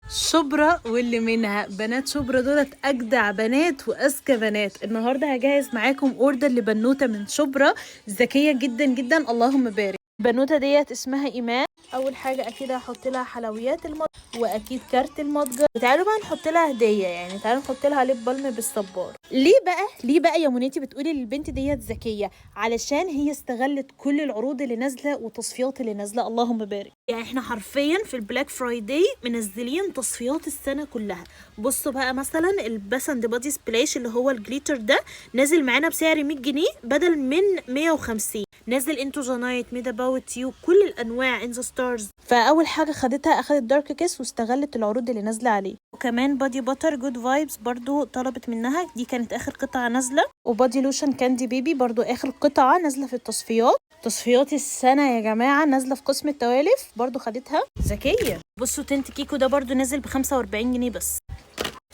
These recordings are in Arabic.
شبرا واللي منها. بنات شبرا دولت اجدع بنات واذكى بنات. النهارده هجهز معاكم اوردر لبنوته من شبرا ذكيه جدا جدا، اللهم بارك. البنوته ديت اسمها ايمان. اول حاجه اكيد هحط لها حلويات المتجر واكيد كارت المتجر، وتعالوا بقى نحط لها هديه، يعني تعالوا نحط لها ليب بالم بالصبار. ليه بقى يا منيتي بتقولي للبنت ديت ذكيه؟ علشان هي استغلت كل العروض اللي نازله والتصفيات اللي نازله، اللهم بارك. يعني احنا حرفيا في البلاك فرايداي منزلين تصفيات السنه كلها. بصوا بقى مثلا الباسند بادي سبلاش اللي هو الجليتر ده نازل معانا بسعر 100 جنيه بدل من 150. نازل انتو ذا نايت، ميد اباوت يو، كل الانواع، ان ذا ستارز. فاول حاجه خدتها اخدت دارك كيس واستغلت العروض اللي نازله عليه. وكمان بادي باتر جود فايبس برضو طلبت منها، دي كانت اخر قطعه نازله. وبادي لوشن كاندي بيبي برضو اخر قطعه نازله في التصفيات. تصفيات السنه يا جماعه نازله في قسم التوالف، برضو خدتها ذكيه. بصوا تنت كيكو ده برضو نازل ب 45 جنيه بس.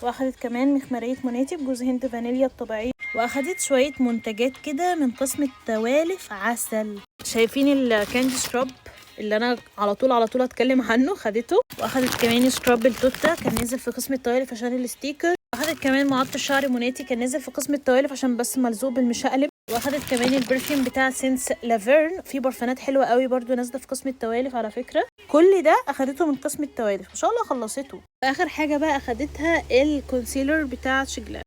واخدت كمان مخمريه موناتي بجوز هند فانيليا الطبيعيه. واخدت شويه منتجات كده من قسم التوالف عسل. شايفين الكاندي سكراب اللي انا على طول اتكلم عنه؟ خدته. واخدت كمان سكراب التوتا كان نازل في قسم التوالف عشان الستيكر. واخدت كمان معطر شعر موناتي كان نازل في قسم التوالف عشان بس ملزوق بالمشقلب. واخدت كمان البرفيوم بتاع سينس لافيرن، في برفانات حلوه قوي برضو نازله في قسم التوالف على فكره. كل ده اخدته من قسم التوالف، ما شاء الله خلصته. واخر حاجه بقى اخدتها الكونسيلر بتاع شجلان.